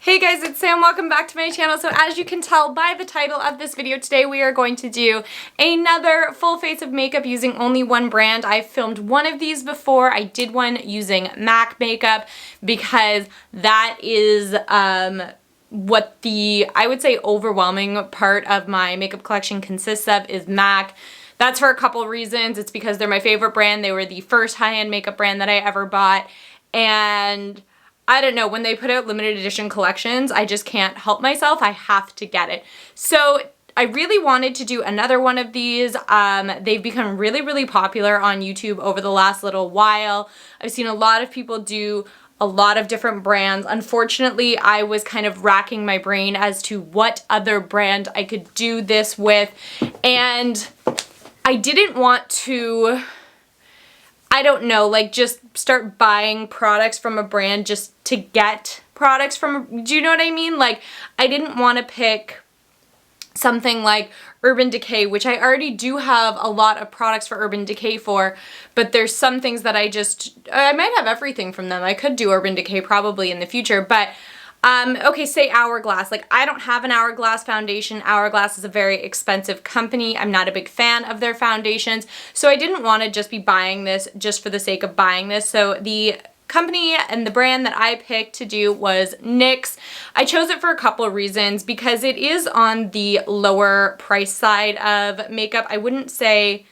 Hey guys, it's Sam. Welcome back to my channel. So as you can tell by the title of this video today, we are going to do another full face of makeup using only one brand. I've filmed one of these before. I did one using MAC makeup because that is what the, I would say, overwhelming part of my makeup collection consists of is MAC. That's for a couple reasons. It's because they're my favorite brand. They were the first high-end makeup brand that I ever bought, and I don't know, when they put out limited edition collections, I just can't help myself. I have to get it. So I really wanted to do another one of these. They've become really popular on YouTube over the last little while. I've seen a lot of people do a lot of different brands. Unfortunately, I was kind of racking my brain as to what other brand I could do this with, and I didn't want to, I don't know, like just start buying products from a brand just to get products from, do you know what I mean? Like, I didn't want to pick something like Urban Decay, which I already do have a lot of products for Urban Decay for, but there's some things that I might have everything from them. I could do Urban Decay probably in the future, but okay, say Hourglass. Like, I don't have an Hourglass foundation. Hourglass is a very expensive company. I'm not a big fan of their foundations, so I didn't want to just be buying this just for the sake of buying this. So the company and the brand that I picked to do was NYX. I chose it for a couple of reasons, because it is on the lower price side of makeup. I wouldn't say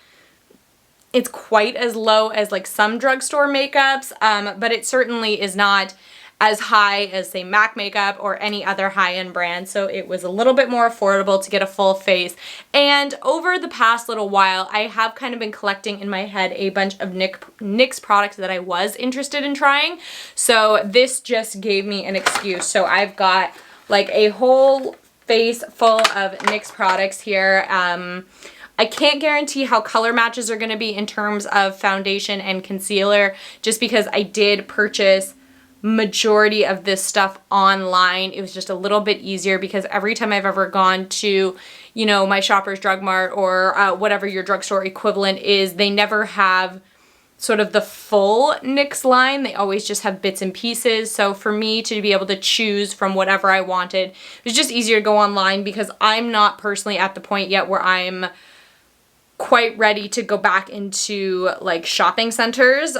it's quite as low as like some drugstore makeups, but it certainly is not as high as, say, MAC makeup or any other high-end brand, so it was a little bit more affordable to get a full face. And over the past little while, I have kind of been collecting in my head a bunch of NYX products that I was interested in trying, so this just gave me an excuse. So I've got like a whole face full of NYX products here. I can't guarantee how color matches are going to be in terms of foundation and concealer, just because I did purchase majority of this stuff online. It was just a little bit easier because every time I've ever gone to, you know, my Shoppers Drug Mart or whatever your drugstore equivalent is, they never have sort of the full NYX line. They always just have bits and pieces. So for me to be able to choose from whatever I wanted, it was just easier to go online, because I'm not personally at the point yet where I'm quite ready to go back into like shopping centers.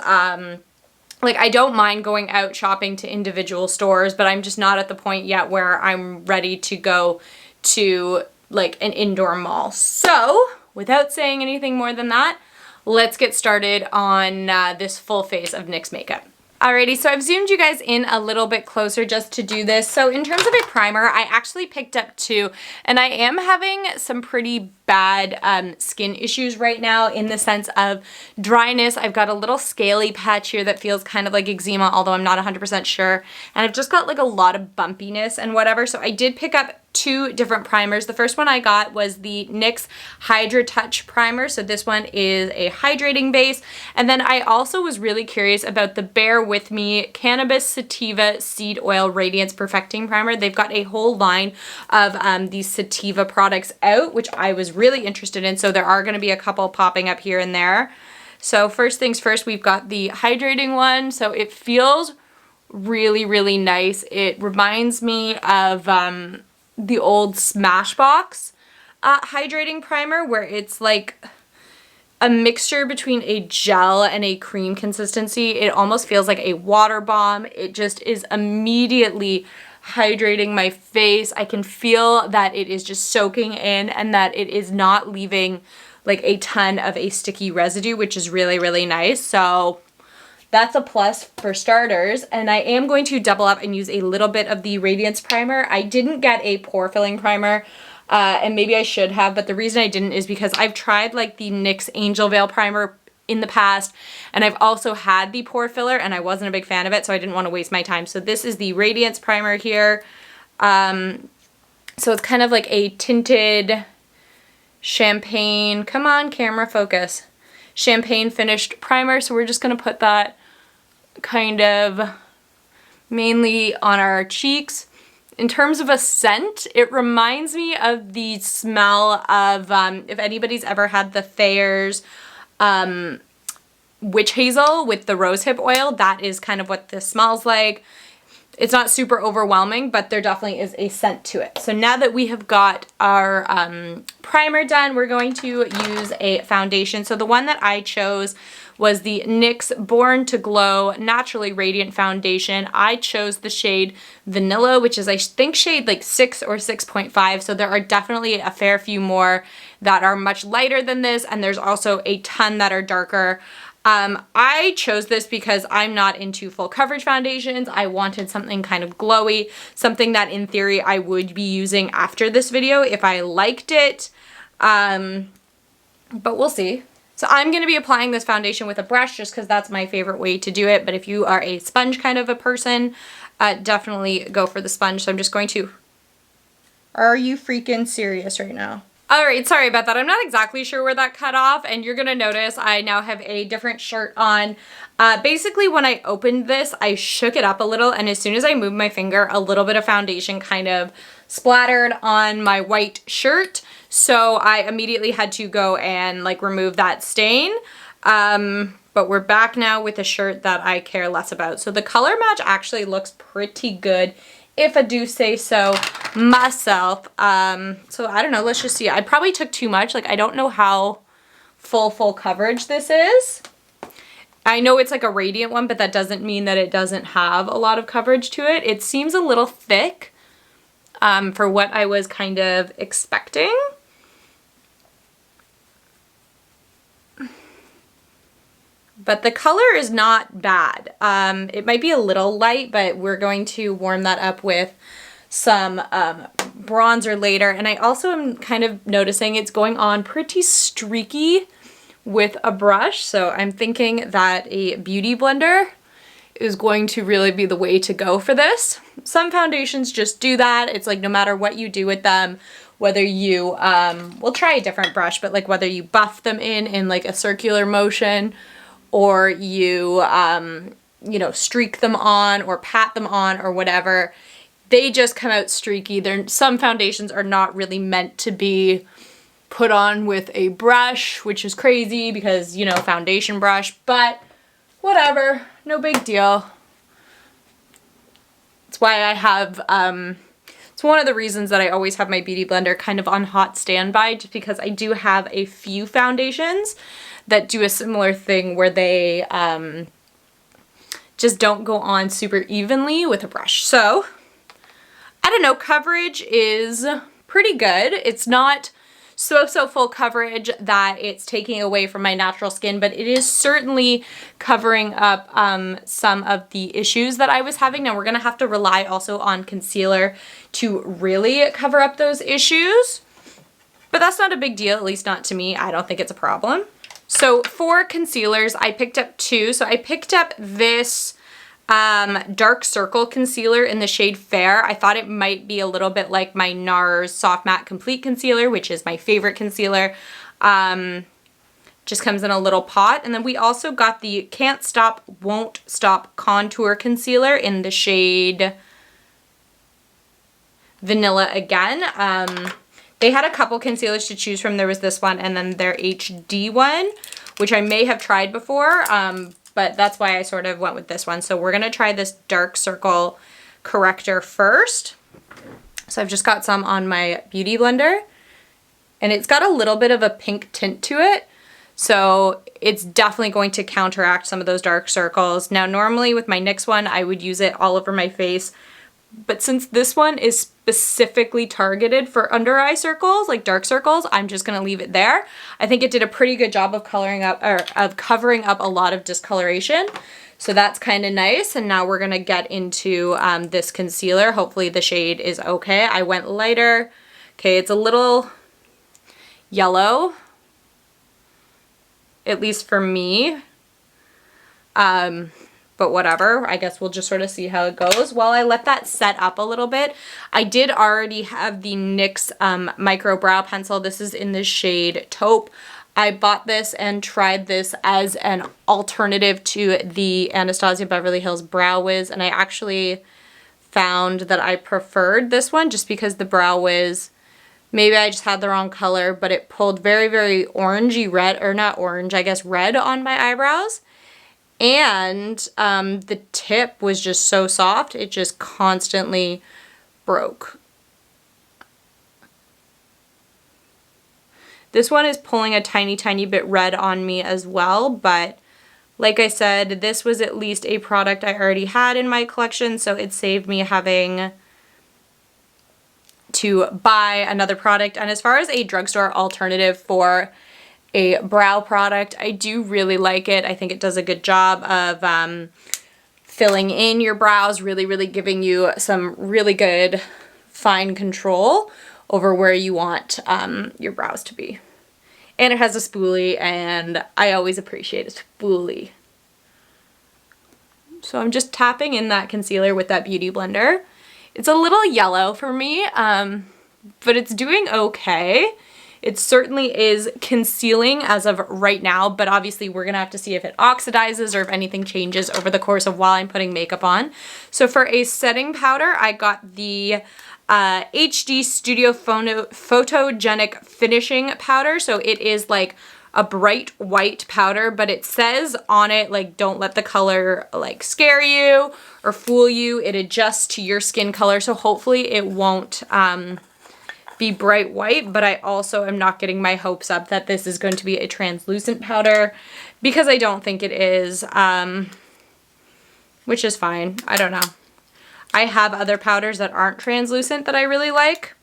Like, I don't mind going out shopping to individual stores, but I'm just not at the point yet where I'm ready to go to like an indoor mall. So without saying anything more than that, let's get started on this full face of NYX makeup. Alrighty, so I've zoomed you guys in a little bit closer just to do this. So in terms of a primer, I actually picked up two, and I am having some pretty bad skin issues right now, in the sense of dryness. I've got a little scaly patch here that feels kind of like eczema, although I'm not 100% sure. And I've just got like a lot of bumpiness and whatever. So I did pick up two different primers. The first one I got was the NYX Hydra Touch Primer. So this one is a hydrating base. And then I also was really curious about the Bear With Me Cannabis Sativa Seed Oil Radiance Perfecting Primer. They've got a whole line of these Sativa products out, which I was really interested in. So there are going to be a couple popping up here and there. So first things first, we've got the hydrating one. So it feels really nice. It reminds me of the old Smashbox hydrating primer, where it's like a mixture between a gel and a cream consistency. It almost feels like a water bomb. It just is immediately hydrating my face. I can feel that it is just soaking in, and that it is not leaving like a ton of a sticky residue, which is really nice. So that's a plus for starters. And I am going to double up and use a little bit of the Radiance Primer. I didn't get a pore filling primer, and maybe I should have, but the reason I didn't is because I've tried like the NYX Angel Veil Primer in the past, and I've also had the pore filler, and I wasn't a big fan of it, so I didn't want to waste my time. So this is the Radiance Primer here. So it's kind of like a tinted champagne, come on camera, focus, champagne finished primer. So we're just going to put that kind of mainly on our cheeks. In terms of a scent, it reminds me of the smell of, if anybody's ever had the Thayer's witch hazel with the rosehip oil, that is kind of what this smells like. it's not super overwhelming, but there definitely is a scent to it. So now that we have got our primer done, we're going to use a foundation. So the one that I chose was the NYX Born to Glow Naturally Radiant Foundation. I chose the shade Vanilla, which is I think shade like 6 or 6.5. So there are definitely a fair few more that are much lighter than this, and there's also a ton that are darker. I chose this because I'm not into full coverage foundations. I wanted something kind of glowy, something that in theory I would be using after this video if I liked it, but we'll see. So I'm going to be applying this foundation with a brush just because that's my favorite way to do it, but if you are a sponge kind of a person, definitely go for the sponge. So I'm just going to... Are you freaking serious right now? Alright, sorry about that. I'm not exactly sure where that cut off, and you're gonna notice I now have a different shirt on. Basically, when I opened this, I shook it up a little, and as soon as I moved my finger, a little bit of foundation kind of splattered on my white shirt, so I immediately had to go and like remove that stain. But we're back now with a shirt that I care less about. So the color match actually looks pretty good, if I do say so myself. So I don't know, let's just see. I probably took too much. Like, I don't know how full coverage this is. I know it's like a radiant one, but that doesn't mean that it doesn't have a lot of coverage to it. It seems a little thick for what I was kind of expecting. But the color is not bad. It might be a little light, but we're going to warm that up with some bronzer later. And I also am kind of noticing it's going on pretty streaky with a brush. So I'm thinking that a beauty blender is going to really be the way to go for this. Some foundations just do that. It's like no matter what you do with them, whether you, we'll try a different brush, but like whether you buff them in like a circular motion, or you, you know, streak them on or pat them on or whatever, they just come out streaky. Some foundations are not really meant to be put on with a brush, which is crazy because, you know, foundation brush, but whatever, no big deal. That's why I have, it's one of the reasons that I always have my beauty blender kind of on hot standby, just because I do have a few foundations that do a similar thing where they just don't go on super evenly with a brush. So, I don't know, coverage is pretty good. It's not so full coverage that it's taking away from my natural skin, but it is certainly covering up some of the issues that I was having. Now we're gonna have to rely also on concealer to really cover up those issues, but that's not a big deal, at least not to me. I don't think it's a problem. So for concealers, I picked up two. So I picked up this dark circle concealer in the shade Fair. I thought it might be a little bit like my NARS Soft Matte Complete Concealer, which is my favorite concealer. Just comes in a little pot. And then we also got the Can't Stop, Won't Stop Contour Concealer in the shade Vanilla again. They had a couple concealers to choose from. There was this one and then their HD one, which I may have tried before, but that's why I sort of went with this one. So we're going to try this dark circle corrector first. So I've just got some on my beauty blender, and it's got a little bit of a pink tint to it. So it's definitely going to counteract some of those dark circles. Now normally with my NYX one, I would use it all over my face, but since this one is specifically targeted for under eye circles, like dark circles, I'm just gonna leave it there. I think it did a pretty good job of coloring up, or of covering up a lot of discoloration. So that's kind of nice. And now we're gonna get into this concealer. Hopefully the shade is okay. I went lighter. Okay, it's a little yellow, at least for me. But whatever, I guess we'll just sort of see how it goes. While I let that set up a little bit, I did already have the NYX Micro Brow Pencil. This is in the shade Taupe. I bought this and tried this as an alternative to the Anastasia Beverly Hills Brow Wiz, and I actually found that I preferred this one just because the Brow Wiz, maybe I just had the wrong color, but it pulled very, very orangey red, or not orange, I guess red on my eyebrows. And the tip was just so soft, it just constantly broke. This one is pulling a tiny, tiny bit red on me as well, but like I said, this was at least a product I already had in my collection, so it saved me having to buy another product. And as far as a drugstore alternative for a brow product, I do really like it. I think it does a good job of filling in your brows, really giving you some really good fine control over where you want your brows to be. And it has a spoolie, and I always appreciate a spoolie. So I'm just tapping in that concealer with that Beauty Blender. It's a little yellow for me, but it's doing okay. It certainly is concealing as of right now, but obviously we're gonna have to see if it oxidizes or if anything changes over the course of while I'm putting makeup on. So for a setting powder, I got the HD Studio Photogenic Finishing Powder. So it is like a bright white powder, but it says on it, like, don't let the color like scare you or fool you. It adjusts to your skin color, so hopefully it won't be bright white, but I also am not getting my hopes up that this is going to be a translucent powder, because I don't think it is, which is fine. I don't know. I have other powders that aren't translucent that I really like,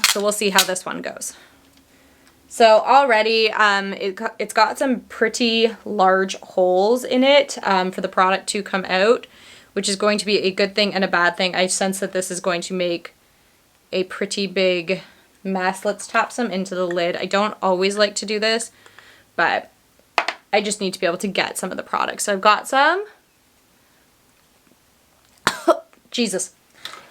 so we'll see how this one goes. So already it's got some pretty large holes in it for the product to come out, which is going to be a good thing and a bad thing. I sense that this is going to make a pretty big mess. Let's tap some into the lid. I don't always like to do this, but I just need to be able to get some of the products. So I've got some. Jesus.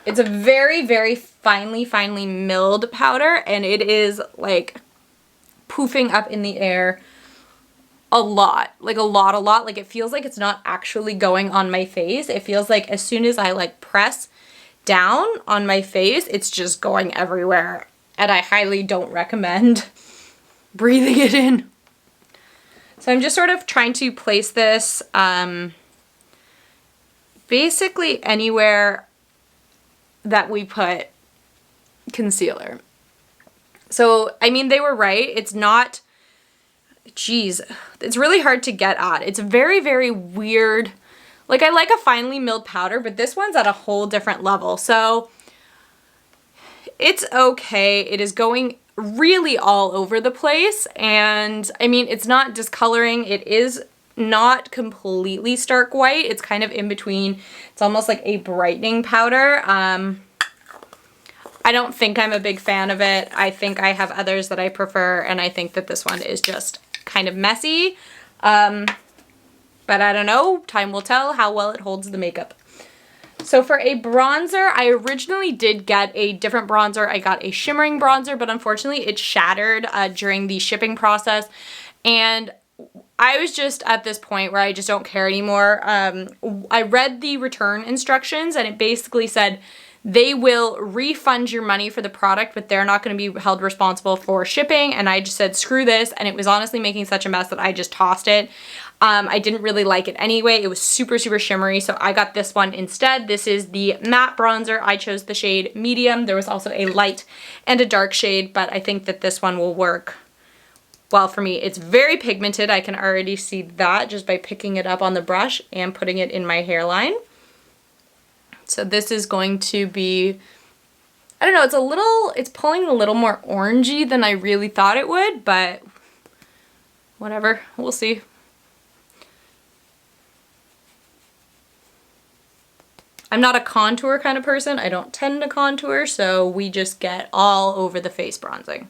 It's a very finely milled powder, and it is like poofing up in the air a lot. Like a lot. Like it feels like it's not actually going on my face. It feels like as soon as I like press down on my face, it's just going everywhere, and I highly don't recommend breathing it in. So I'm just sort of trying to place this basically anywhere that we put concealer. So I mean, they were right. It's not, geez, it's really hard to get at. It's very weird. Like, I like a finely milled powder, but this one's at a whole different level. So it's okay. It is going really all over the place. And I mean, it's not discoloring. It is not completely stark white. It's kind of in between. It's almost like a brightening powder. I don't think I'm a big fan of it. I think I have others that I prefer, and I think that this one is just kind of messy. But I don't know, time will tell how well it holds the makeup. So for a bronzer, I originally did get a different bronzer. I got a shimmering bronzer, but unfortunately it shattered during the shipping process. And I was just at this point where I just don't care anymore. I read the return instructions, and it basically said they will refund your money for the product, but they're not going to be held responsible for shipping. And I just said, screw this. And it was honestly making such a mess that I just tossed it. I didn't really like it anyway. It was super shimmery, so I got this one instead. This is the matte bronzer. I chose the shade medium. There was also a light and a dark shade, but I think that this one will work well for me. It's very pigmented. I can already see that just by picking it up on the brush and putting it in my hairline. So this is going to be, I don't know, it's pulling a little more orangey than I really thought it would, but whatever, we'll see. I'm not a contour kind of person. I don't tend to contour, so we just get all over the face bronzing.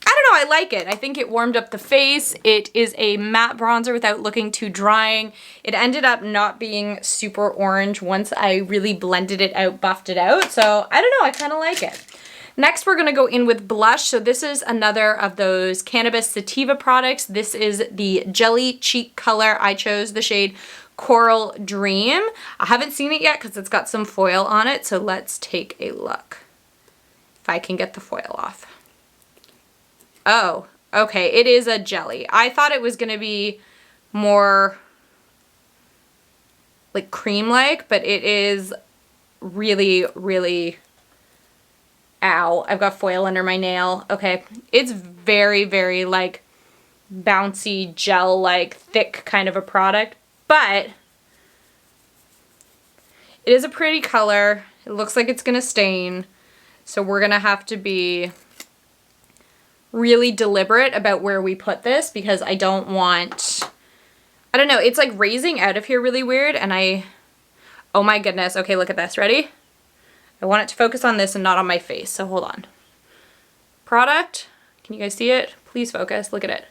I don't know, I like it. I think it warmed up the face. It is a matte bronzer without looking too drying. It ended up not being super orange once I really blended it out, buffed it out. So I don't know, I kind of like it. Next, we're gonna go in with blush. So this is another of those Cannabis Sativa products. This is the Jelly Cheek color. I chose the shade Coral Dream. I haven't seen it yet because it's got some foil on it. So let's take a look. If I can get the foil off. Oh, Okay, it is a jelly. I thought it was gonna be more like cream-like, but it is really, really, ow, I've got foil under my nail. Okay, it's very, very like bouncy gel-like thick kind of a product, but it is a pretty color. It looks like it's gonna stain, so we're gonna have to be really deliberate about where we put this because I don't want, I don't know, it's like raising out of here really weird, and oh my goodness, okay, look at this, ready? I want it to focus on this and not on my face, so hold on. Product, can you guys see it? Please focus, look at it.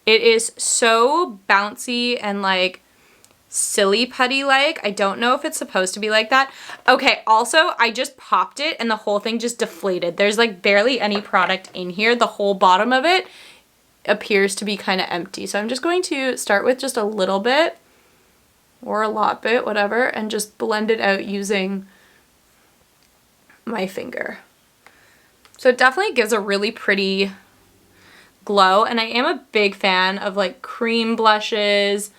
It is so bouncy and like silly putty like. I don't know if it's supposed to be like that. Okay, also I just popped it and the whole thing just deflated. There's like barely any product in here. The whole bottom of it appears to be kind of empty. So I'm just going to start with just a little bit or a lot bit, whatever, and just blend it out using my finger. So it definitely gives a really pretty glow, and I am a big fan of like cream blushes,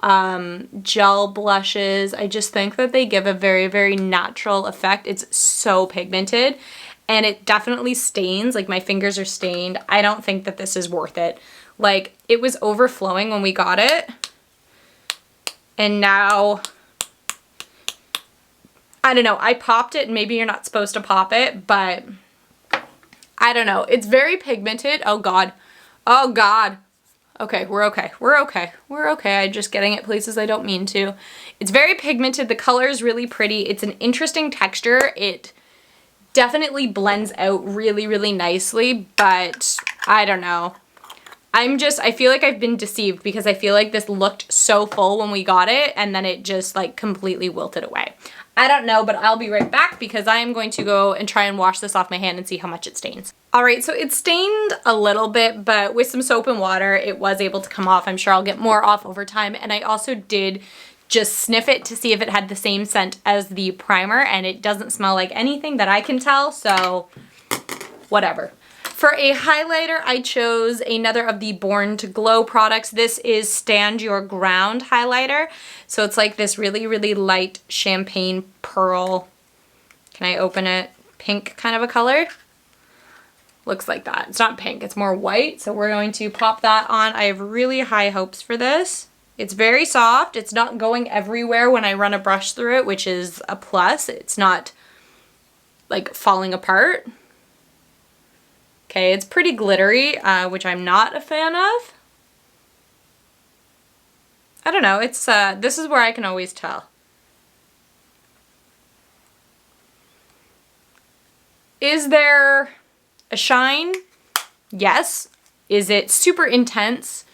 gel blushes. I just think that they give a very, very natural effect. It's so pigmented and it definitely stains. Like my fingers are stained. I don't think that this is worth it. Like it was overflowing when we got it, and now I don't know, I popped it, and maybe you're not supposed to pop it, but I don't know. It's very pigmented. Oh God. Oh God. Okay, we're okay. We're okay. We're okay. I'm just getting it places I don't mean to. It's very pigmented. The color is really pretty. It's an interesting texture. It definitely blends out really, really nicely, but I don't know. I feel like I've been deceived because I feel like this looked so full when we got it, and then it just like completely wilted away. I don't know, but I'll be right back because I am going to go and try and wash this off my hand and see how much it stains. All right, so it stained a little bit, but with some soap and water, it was able to come off. I'm sure I'll get more off over time. And I also did just sniff it to see if it had the same scent as the primer, and it doesn't smell like anything that I can tell, so whatever. For a highlighter, I chose another of the Born to Glow products. This is Stand Your Ground highlighter. So it's like this really, really light champagne pearl. Can I open it? Pink kind of a color. Looks like that. It's not pink, it's more white. So we're going to pop that on. I have really high hopes for this. It's very soft. It's not going everywhere when I run a brush through it, which is a plus. It's not like falling apart. Okay, it's pretty glittery, which I'm not a fan of. I don't know, it's, this is where I can always tell. Is there a shine? Yes. Is it super intense?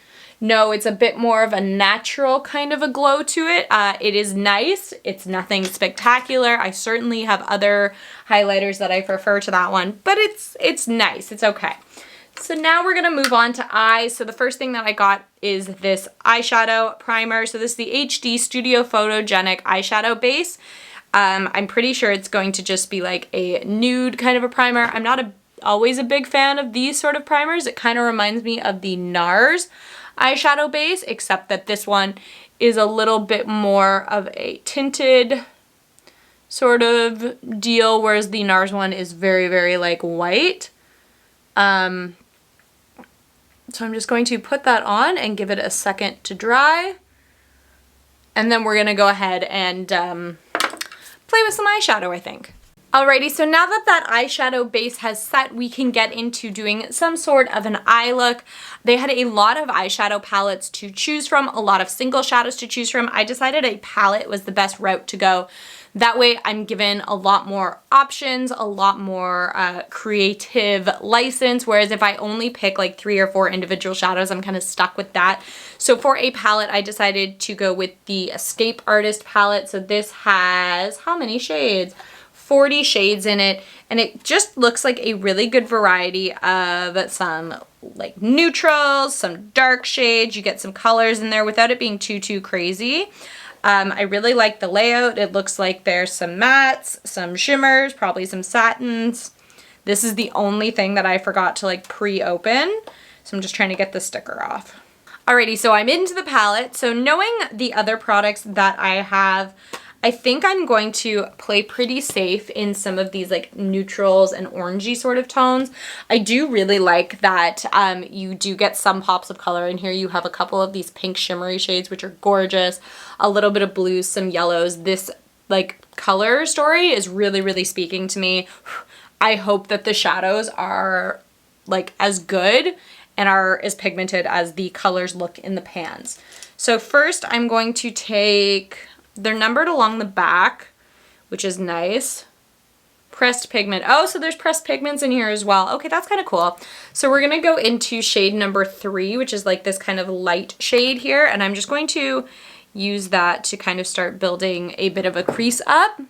No, it's a bit more of a natural kind of a glow to it. It is nice. It's nothing spectacular. I certainly have other highlighters that I prefer to that one, but it's nice. It's okay. So now we're gonna move on to eyes. So the first thing that I got is this eyeshadow primer. So this is the HD Studio Photogenic eyeshadow base. I'm pretty sure it's going to just be like a nude kind of a primer. I'm not always a big fan of these sort of primers. It kind of reminds me of the NARS eyeshadow base, except that this one is a little bit more of a tinted sort of deal, whereas the NARS one is very, very like white. So I'm just going to put that on and give it a second to dry. And then we're gonna go ahead and play with some eyeshadow, I think. Alrighty, so now that that eyeshadow base has set, we can get into doing some sort of an eye look. They had a lot of eyeshadow palettes to choose from, a lot of single shadows to choose from. I decided a palette was the best route to go. That way I'm given a lot more options, a lot more creative license, whereas if I only pick like 3 or 4 individual shadows, I'm kind of stuck with that. So for a palette, I decided to go with the Escape Artist palette. So this has, how many shades? 40 shades in it, and it just looks like a really good variety of some like neutrals, some dark shades. You get some colors in there without it being too crazy. I really like the layout. It looks like there's some mattes, some shimmers, probably some satins. This is the only thing that I forgot to like pre-open. So I'm just trying to get the sticker off. Alrighty, so I'm into the palette. So knowing the other products that I have, I think I'm going to play pretty safe in some of these like neutrals and orangey sort of tones. I do really like that you do get some pops of color in here. You have a couple of these pink shimmery shades, which are gorgeous. A little bit of blues, some yellows. This like color story is really, really speaking to me. I hope that the shadows are like as good and are as pigmented as the colors look in the pans. So first I'm going to take, they're numbered along the back, which is nice. Pressed pigment. Oh, so there's pressed pigments in here as well. Okay, that's kind of cool. So we're gonna go into shade number 3, which is like this kind of light shade here. And I'm just going to use that to kind of start building a bit of a crease up.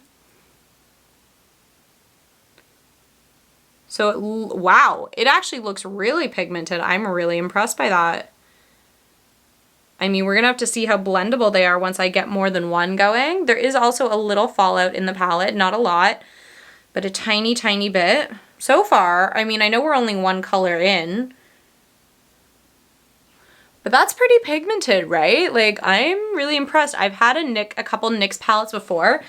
So, wow, it actually looks really pigmented. I'm really impressed by that. I mean, we're gonna have to see how blendable they are once I get more than one going. There is also a little fallout in the palette, not a lot, but a tiny, tiny bit. So far, I mean, I know we're only one color in, but that's pretty pigmented, right? Like, I'm really impressed. I've had a couple NYX palettes before,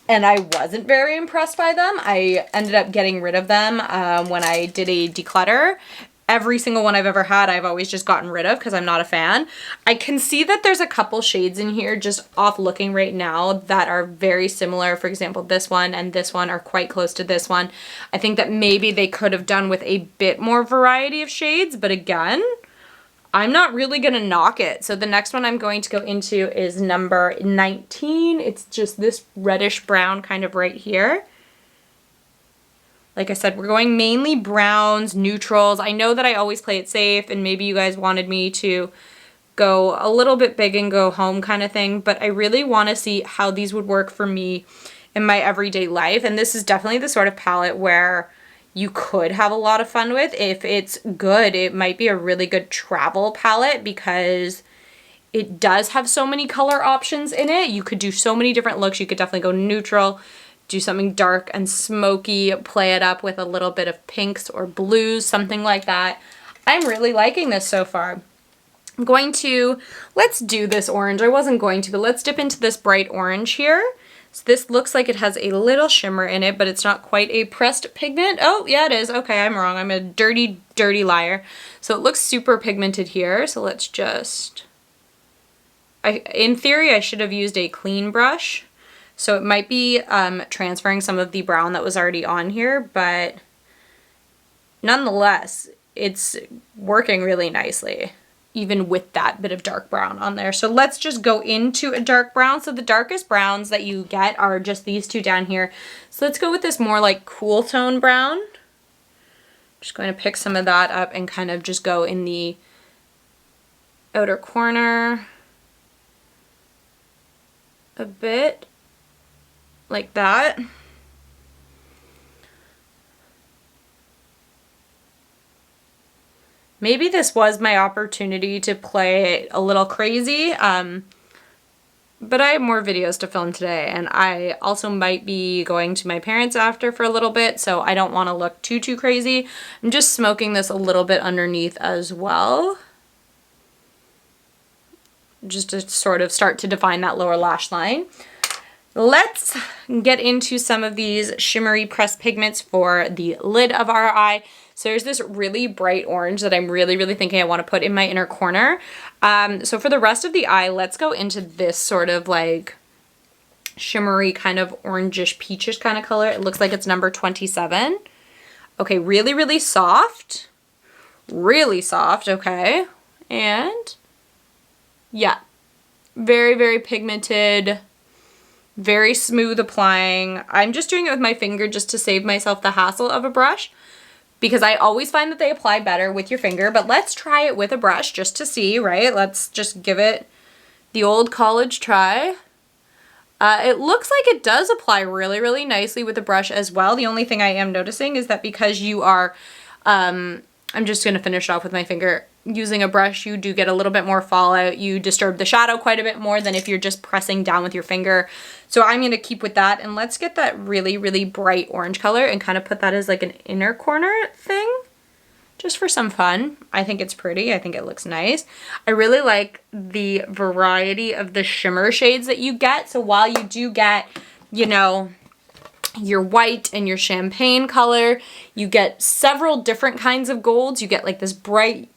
and I wasn't very impressed by them. I ended up getting rid of them when I did a declutter. Every single one I've ever had, I've always just gotten rid of because I'm not a fan. I can see that there's a couple shades in here just off looking right now that are very similar. For example, this one and this one are quite close to this one. I think that maybe they could have done with a bit more variety of shades, but again, I'm not really gonna knock it. So the next one I'm going to go into is number 19. It's just this reddish brown kind of right here. Like I said, we're going mainly browns, neutrals. I know that I always play it safe, and maybe you guys wanted me to go a little bit big and go home kind of thing, but I really wanna see how these would work for me in my everyday life. And this is definitely the sort of palette where you could have a lot of fun with. If it's good, it might be a really good travel palette because it does have so many color options in it. You could do so many different looks. You could definitely go neutral, do something dark and smoky, play it up with a little bit of pinks or blues, something like that. I'm really liking this so far. I'm going to, let's do this orange. I wasn't going to, but let's dip into this bright orange here. So this looks like it has a little shimmer in it, but it's not quite a pressed pigment. Oh, yeah, it is. Okay, I'm wrong. I'm a dirty, dirty liar. So it looks super pigmented here. So let's just, in theory, I should have used a clean brush. So it might be transferring some of the brown that was already on here, but nonetheless, it's working really nicely, even with that bit of dark brown on there. So let's just go into a dark brown. So the darkest browns that you get are just these two down here. So let's go with this more like cool tone brown. Just going to pick some of that up and kind of just go in the outer corner a bit. Like that. Maybe this was my opportunity to play it a little crazy, but I have more videos to film today, and I also might be going to my parents after for a little bit, so I don't want to look too crazy. I'm just smoking this a little bit underneath as well, just to sort of start to define that lower lash line. Let's get into some of these shimmery pressed pigments for the lid of our eye. So there's this really bright orange that I'm really thinking I want to put in my inner corner. So for the rest of the eye, let's go into this sort of like shimmery kind of orangish peachish kind of color. It looks like it's number 27. Okay, really soft. Really soft, okay. And yeah, very pigmented. Very smooth applying. I'm just doing it with my finger just to save myself the hassle of a brush because I always find that they apply better with your finger, but let's try it with a brush just to see, right? Let's just give it the old college try. It looks like it does apply really nicely with a brush as well. The only thing I am noticing is that because you are, I'm just gonna finish off with my finger. using a brush, you do get a little bit more fallout. You disturb the shadow quite a bit more than if you're just pressing down with your finger. So I'm going to keep with that, and let's get that really, really bright orange color and kind of put that as like an inner corner thing just for some fun. I think it's pretty. I think it looks nice. I really like the variety of the shimmer shades that you get. So while you do get, you know, your white and your champagne color, you get several different kinds of golds. You get like this bright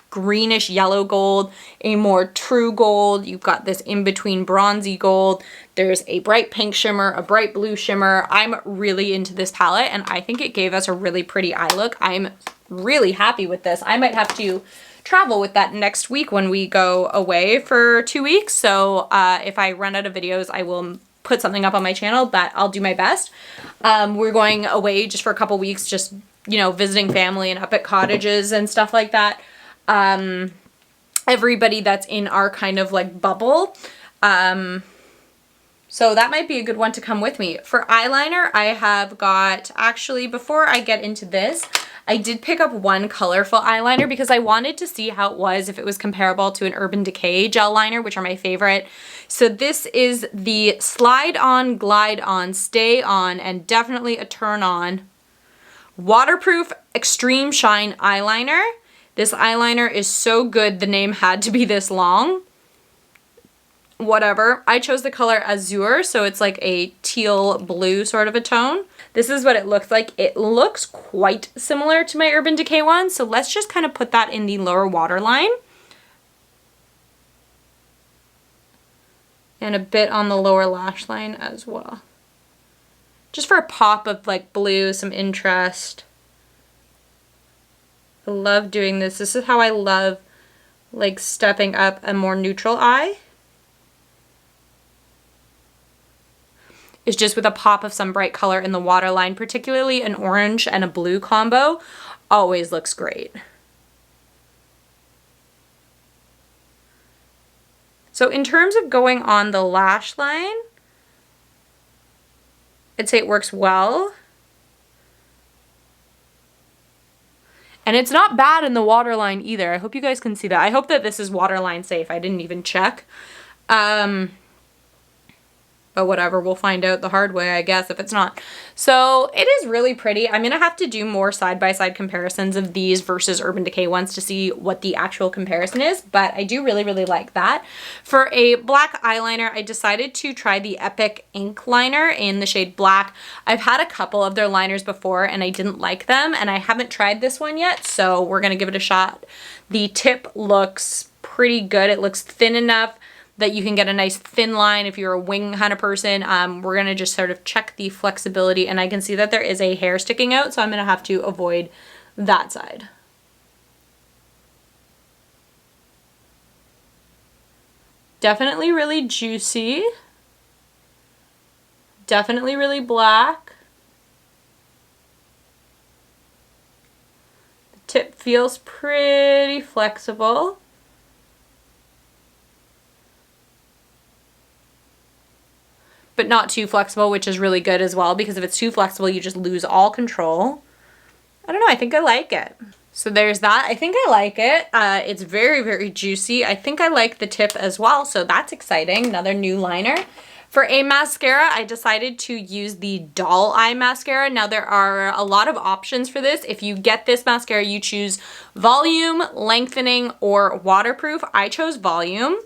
greenish yellow gold, a more true gold, you've got this in-between bronzy gold, there's a bright pink shimmer, a bright blue shimmer. I'm really into this palette, and I think it gave us a really pretty eye look. I'm really happy with this. I might have to travel with that next week when we go away for 2 weeks, so if I run out of videos, I will put something up on my channel, but I'll do my best. We're going away just for a couple weeks, just, you know, visiting family and up at cottages and stuff like that. Everybody that's in our kind of like bubble. So that might be a good one to come with me. For eyeliner, I have got, actually, before I get into this, I did pick up one colorful eyeliner because I wanted to see how it was, if it was comparable to an Urban Decay gel liner, which are my favorite. So this is the Slide On, Glide On, Stay On, and definitely a turn on waterproof extreme shine eyeliner. This eyeliner is so good, the name had to be this long. Whatever. I chose the color Azure, so it's like a teal blue sort of a tone. This is what it looks like. It looks quite similar to my Urban Decay one, so let's just kind of put that in the lower waterline. And a bit on the lower lash line as well. Just for a pop of like blue, some interest. I love doing this. This is how I love like stepping up a more neutral eye. It's just with a pop of some bright color in the waterline, particularly an orange and a blue combo, always looks great. So in terms of going on the lash line, I'd say it works well. And it's not bad in the waterline either. I hope you guys can see that. I hope that this is waterline safe. I didn't even check. But whatever, we'll find out the hard way, I guess, if it's not. So it is really pretty. I'm gonna have to do more side-by-side comparisons of these versus Urban Decay ones to see what the actual comparison is, but I do really, really like that. For a black eyeliner, I decided to try the Epic Ink Liner in the shade Black. I've had a couple of their liners before and I didn't like them, and I haven't tried this one yet, so we're gonna give it a shot. The tip looks pretty good. It looks thin enough that you can get a nice thin line if you're a wing kind of person. We're gonna just sort of check the flexibility, and I can see that there is a hair sticking out, so I'm gonna have to avoid that side. Definitely really juicy. Definitely really black. The tip feels pretty flexible. But not too flexible, which is really good as well, because if it's too flexible, you just lose all control. I don't know, I think I like it. So there's that. I think I like it. It's very, very juicy. I think I like the tip as well, so that's exciting. Another new liner. For a mascara, I decided to use the Doll Eye Mascara. Now there are a lot of options for this. If you get this mascara, you choose volume, lengthening, or waterproof. I chose volume.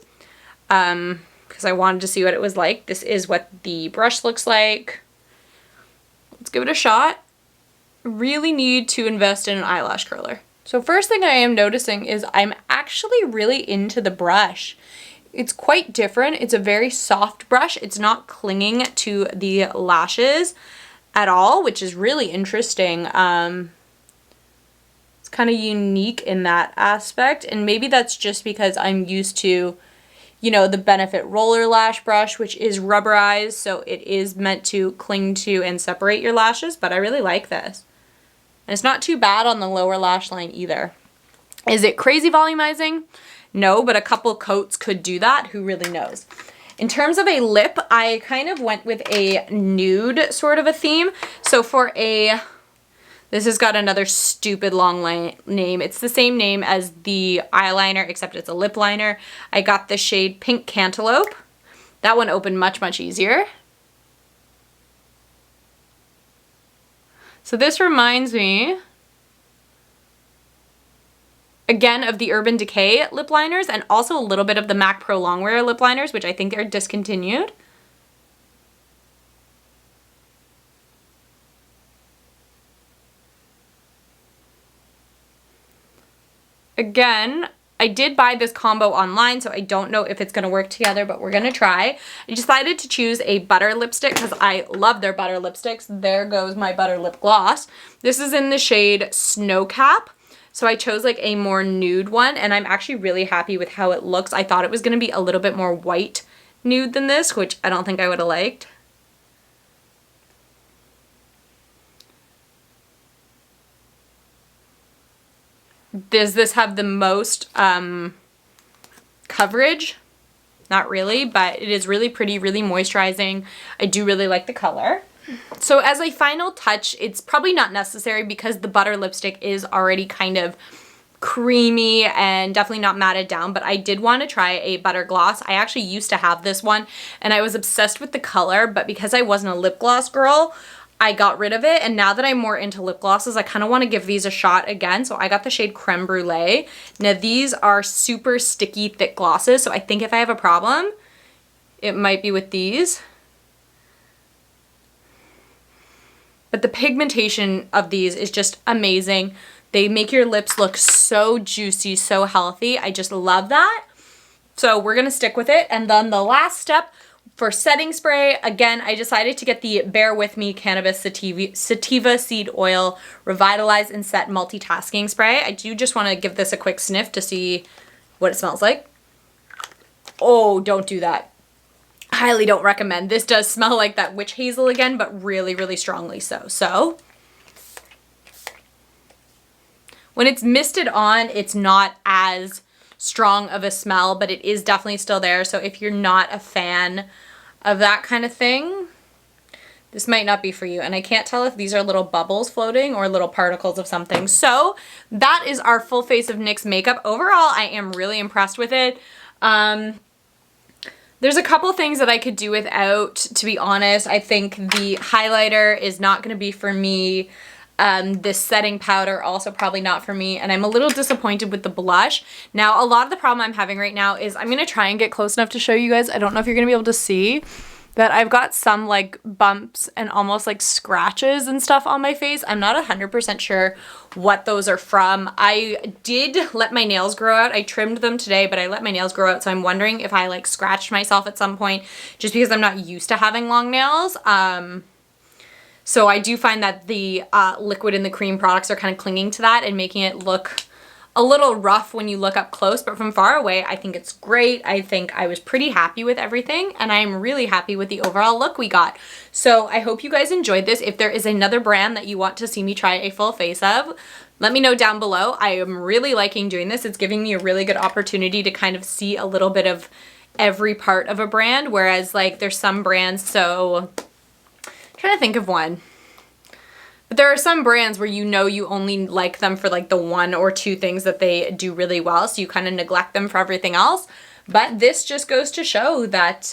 Because I wanted to see what it was like. This is what the brush looks like. Let's give it a shot. Really need to invest in an eyelash curler. So first thing I am noticing is I'm actually really into the brush. It's quite different. It's a very soft brush. It's not clinging to the lashes at all, which is really interesting. It's kind of unique in that aspect, and maybe that's just because I'm used to, you know, the Benefit Roller Lash Brush, which is rubberized, so it is meant to cling to and separate your lashes, but I really like this. And it's not too bad on the lower lash line either. Is it crazy volumizing? No, but a couple coats could do that. Who really knows? In terms of a lip, I kind of went with a nude sort of a theme. So for a This has got another stupid long name. It's the same name as the eyeliner, except it's a lip liner. I got the shade Pink Cantaloupe. That one opened much, much easier. So this reminds me, again, of the Urban Decay lip liners and also a little bit of the MAC Pro Longwear lip liners, which I think are discontinued. Again, I did buy this combo online, so I don't know if it's going to work together, but we're going to try. I decided to choose a butter lipstick because I love their butter lipsticks. There goes my butter lip gloss. This is in the shade Snowcap. So I chose like a more nude one, and I'm actually really happy with how it looks. I thought it was going to be a little bit more white nude than this, which I don't think I would have liked. Does this have the most coverage? Not really, but it is really pretty, really moisturizing. I do really like the color. So as a final touch, it's probably not necessary because the butter lipstick is already kind of creamy and definitely not matted down, but I did want to try a butter gloss. I actually used to have this one and I was obsessed with the color, but because I wasn't a lip gloss girl, I got rid of it, and now that I'm more into lip glosses, I kind of want to give these a shot again, so I got the shade Creme Brulee. Now these are super sticky, thick glosses, so I think if I have a problem, it might be with these. But the pigmentation of these is just amazing. They make your lips look so juicy, so healthy. I just love that. So we're going to stick with it, and then the last step for setting spray, again, I decided to get the Bear With Me Cannabis Sativa Seed Oil Revitalize and Set Multitasking Spray. I do just want to give this a quick sniff to see what it smells like. Oh, don't do that. Highly don't recommend. This does smell like that witch hazel again, but really, really strongly so. So, when it's misted on, it's not as strong of a smell, but it is definitely still there. So if you're not a fan of that kind of thing, this might not be for you. And I can't tell if these are little bubbles floating or little particles of something. So that is our full face of NYX makeup. Overall, I am really impressed with it. There's a couple things that I could do without, to be honest. I think the highlighter is not going to be for me. This setting powder also probably not for me, and I'm a little disappointed with the blush. Now, a lot of the problem I'm having right now is I'm going to try and get close enough to show you guys. I don't know if you're going to be able to see that I've got some like bumps and almost like scratches and stuff on my face. I'm not 100% sure what those are from. I did let my nails grow out. I trimmed them today, but I let my nails grow out, so I'm wondering if I like scratched myself at some point just because I'm not used to having long nails. So I do find that the liquid and the cream products are kind of clinging to that and making it look a little rough when you look up close, but from far away, I think it's great. I think I was pretty happy with everything, and I'm really happy with the overall look we got. So I hope you guys enjoyed this. If there is another brand that you want to see me try a full face of, let me know down below. I am really liking doing this. It's giving me a really good opportunity to kind of see a little bit of every part of a brand, whereas like there's some brands, so I'm trying to think of one. But there are some brands where you know you only like them for like the one or two things that they do really well, so you kind of neglect them for everything else. But this just goes to show that,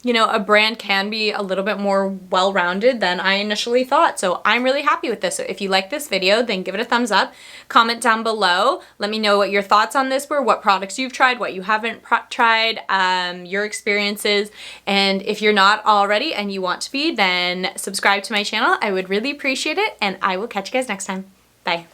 you know, a brand can be a little bit more well-rounded than I initially thought. So I'm really happy with this. So if you like this video, then give it a thumbs up. Comment down below. Let me know what your thoughts on this were, what products you've tried, what you haven't tried, your experiences. And if you're not already and you want to be, then subscribe to my channel. I would really appreciate it, and I will catch you guys next time. Bye.